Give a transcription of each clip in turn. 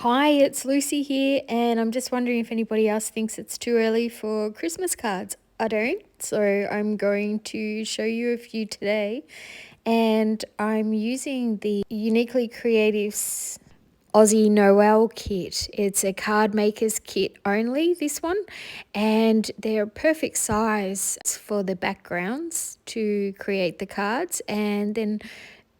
Hi, it's Lucy here, and I'm just wondering if anybody else thinks it's too early for Christmas cards. I don't, so I'm going to show you a few today. And I'm using the Uniquely Creatives Aussie Noel kit. It's a card maker's kit only, this one, and they're perfect size for the backgrounds to create the cards. And then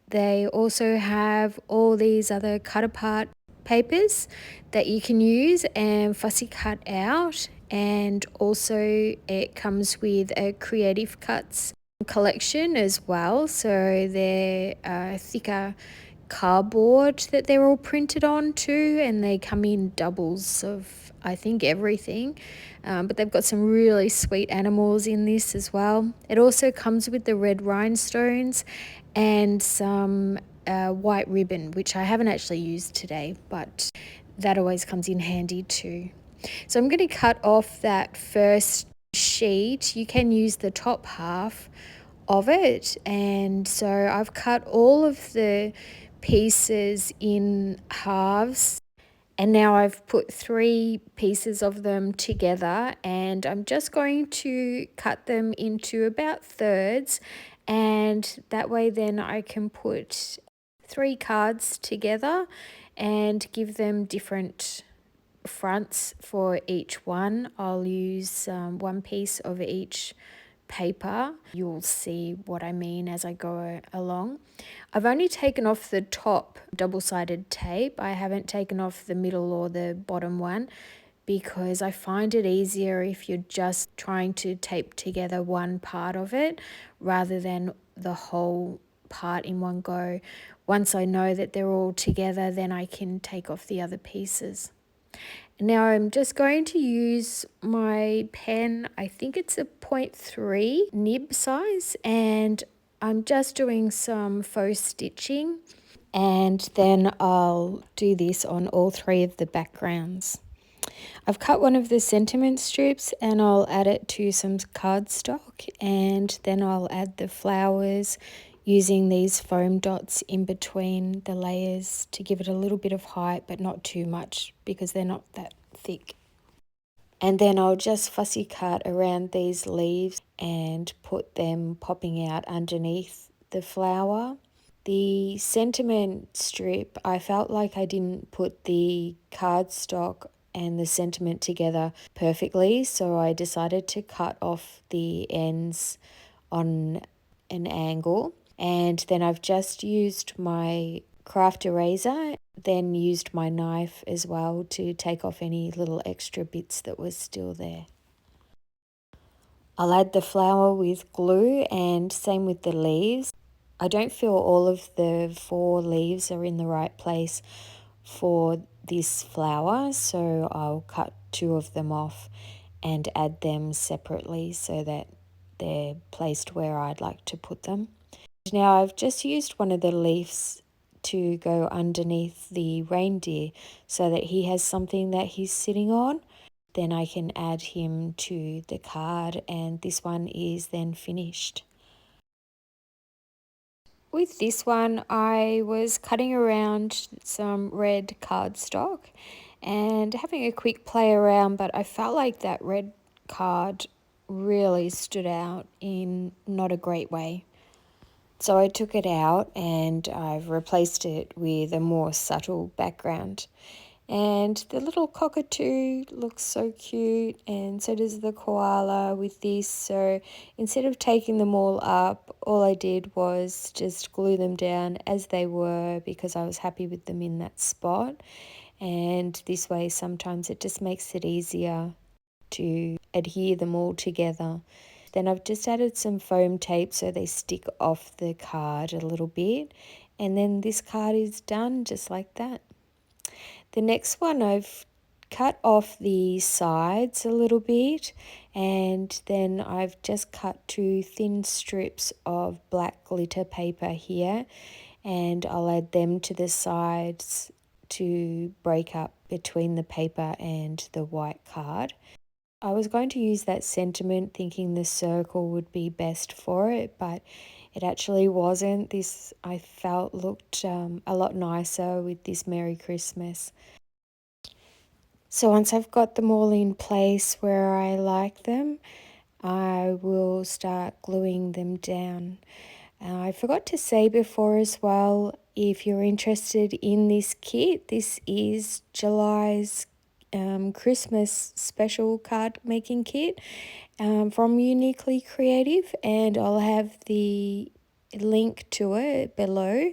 they also have all these other cut apart papers that you can use and fussy cut out, and also it comes with a creative cuts collection as well, so they're thicker cardboard that they're all printed on too, and they come in doubles of I think everything, but they've got some really sweet animals in this as well. It also comes with the red rhinestones and some white ribbon, which I haven't actually used today, but that always comes in handy too. So I'm going to cut off that first sheet. You can use the top half of it, and so I've cut all of the pieces in halves, and now I've put 3 pieces of them together, and I'm just going to cut them into about thirds, and that way then I can put 3 cards together and give them different fronts for each one. I'll use one piece of each paper. You'll see what I mean as I go along. I've only taken off the top double-sided tape. I haven't taken off the middle or the bottom one because I find it easier if you're just trying to tape together one part of it rather than the whole part in one go. Once I know that they're all together, then I can take off the other pieces. Now I'm just going to use my pen, I think it's a 0.3 nib size, and I'm just doing some faux stitching, and then I'll do this on all 3 of the backgrounds. I've cut one of the sentiment strips and I'll add it to some cardstock, and then I'll add the flowers using these foam dots in between the layers to give it a little bit of height, but not too much because they're not that thick. And then I'll just fussy cut around these leaves and put them popping out underneath the flower. The sentiment strip, I felt like I didn't put the cardstock and the sentiment together perfectly, so I decided to cut off the ends on an angle, and then I've just used my craft eraser, then used my knife as well to take off any little extra bits that were still there. I'll add the flower with glue, and same with the leaves. I don't feel all of the 4 leaves are in the right place for this flower, so I'll cut 2 of them off and add them separately so that they're placed where I'd like to put them. Now I've just used one of the leaves to go underneath the reindeer so that he has something that he's sitting on. Then I can add him to the card, and this one is then finished. With this one, I was cutting around some red cardstock and having a quick play around, but I felt like that red card really stood out in not a great way. So I took it out and I've replaced it with a more subtle background. And the little cockatoo looks so cute, and so does the koala with this. So instead of taking them all up, all I did was just glue them down as they were because I was happy with them in that spot. And this way sometimes it just makes it easier to adhere them all together. Then I've just added some foam tape so they stick off the card a little bit, and then this card is done just like that. The next one, I've cut off the sides a little bit, and then I've just cut 2 thin strips of black glitter paper here, and I'll add them to the sides to break up between the paper and the white card. I was going to use that sentiment thinking the circle would be best for it, but it actually wasn't. This I felt looked a lot nicer with this Merry Christmas. So once I've got them all in place where I like them, I will start gluing them down. I forgot to say before as well, if you're interested in this kit, this is July's Christmas special card making kit from Uniquely Creative, and I'll have the link to it below,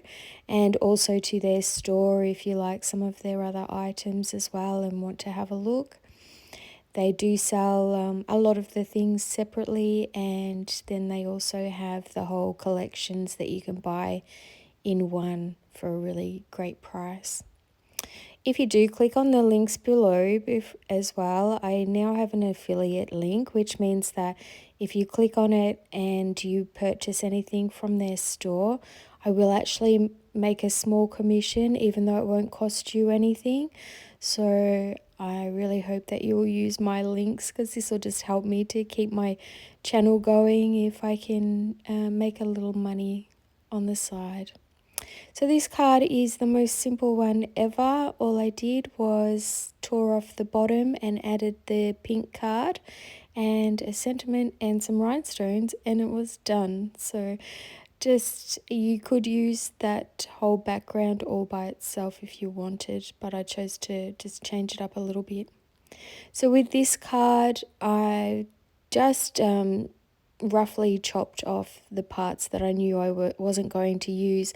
and also to their store if you like some of their other items as well and want to have a look. They do sell a lot of the things separately, and then they also have the whole collections that you can buy in one for a really great price. If you do click on the links below as well, I now have an affiliate link, which means that if you click on it and you purchase anything from their store, I will actually make a small commission, even though it won't cost you anything. So I really hope that you will use my links, because this will just help me to keep my channel going if I can make a little money on the side. So this card is the most simple one ever. All I did was tore off the bottom and added the pink card and a sentiment and some rhinestones, and it was done. So just, you could use that whole background all by itself if you wanted, but I chose to just change it up a little bit. So with this card, I just roughly chopped off the parts that I knew I wasn't going to use.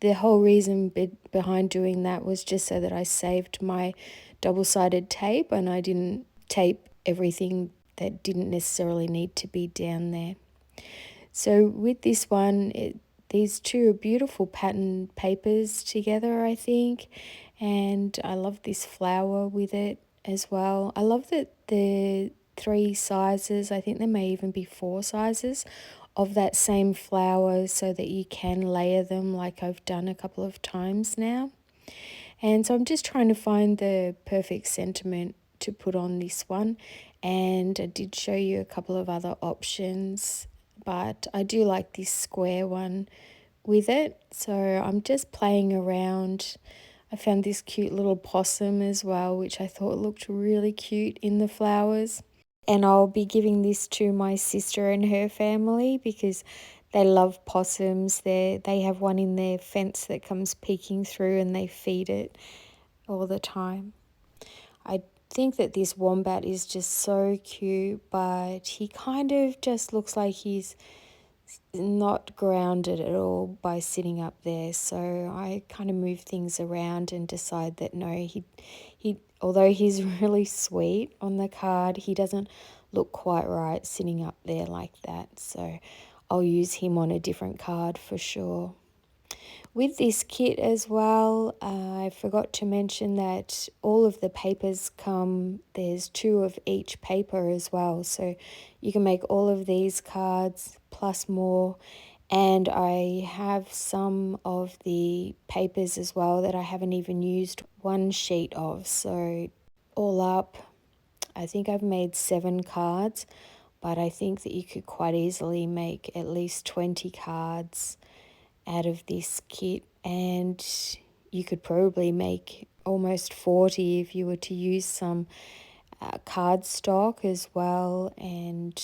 The whole reason behind doing that was just so that I saved my double-sided tape and I didn't tape everything that didn't necessarily need to be down there. So with this one, these two are beautiful pattern papers together, I think, and I love this flower with it as well. I love that the 3 sizes, I think there may even be 4 sizes of that same flower, so that you can layer them like I've done a couple of times now. And so I'm just trying to find the perfect sentiment to put on this one, and I did show you a couple of other options, but I do like this square one with it. So I'm just playing around. I found this cute little possum as well, which I thought looked really cute in the flowers. And I'll be giving this to my sister and her family because they love possums. They have one in their fence that comes peeking through, and they feed it all the time. I think that this wombat is just so cute, but he kind of just looks like he's not grounded at all by sitting up there. So I kind of move things around and decide that no, he although he's really sweet on the card, he doesn't look quite right sitting up there like that. So I'll use him on a different card for sure. With this kit as well, I forgot to mention that all of the papers come, there's 2 of each paper as well. So you can make all of these cards plus more. And I have some of the papers as well that I haven't even used one sheet of. So all up, I think I've made 7 cards, but I think that you could quite easily make at least 20 cards out of this kit, and you could probably make almost 40 if you were to use some cardstock as well. And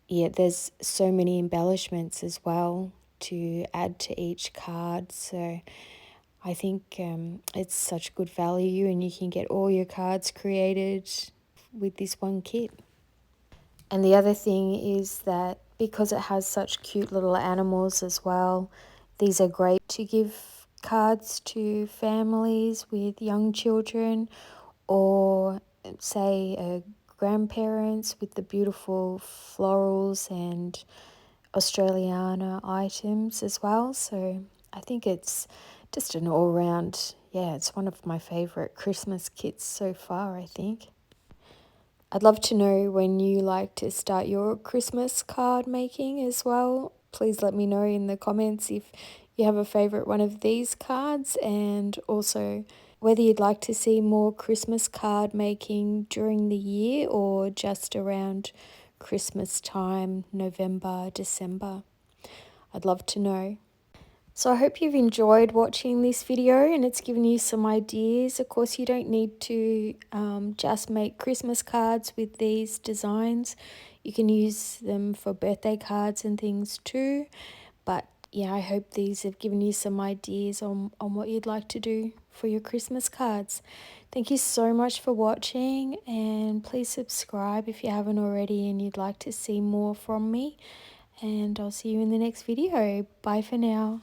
yeah, there's so many embellishments as well to add to each card. So I think it's such good value, and you can get all your cards created with this one kit. And the other thing is that because it has such cute little animals as well, these are great to give cards to families with young children, or say grandparents with the beautiful florals and Australiana items as well. So I think it's just an all-round, yeah, it's one of my favourite Christmas kits so far, I think. I'd love to know when you like to start your Christmas card making as well. Please let me know in the comments if you have a favourite one of these cards, and also whether you'd like to see more Christmas card making during the year or just around Christmas time, November, December. I'd love to know. So I hope you've enjoyed watching this video and it's given you some ideas. Of course, you don't need to just make Christmas cards with these designs. You can use them for birthday cards and things too. But yeah, I hope these have given you some ideas on what you'd like to do for your Christmas cards. Thank you so much for watching, and please subscribe if you haven't already and you'd like to see more from me. And I'll see you in the next video. Bye for now.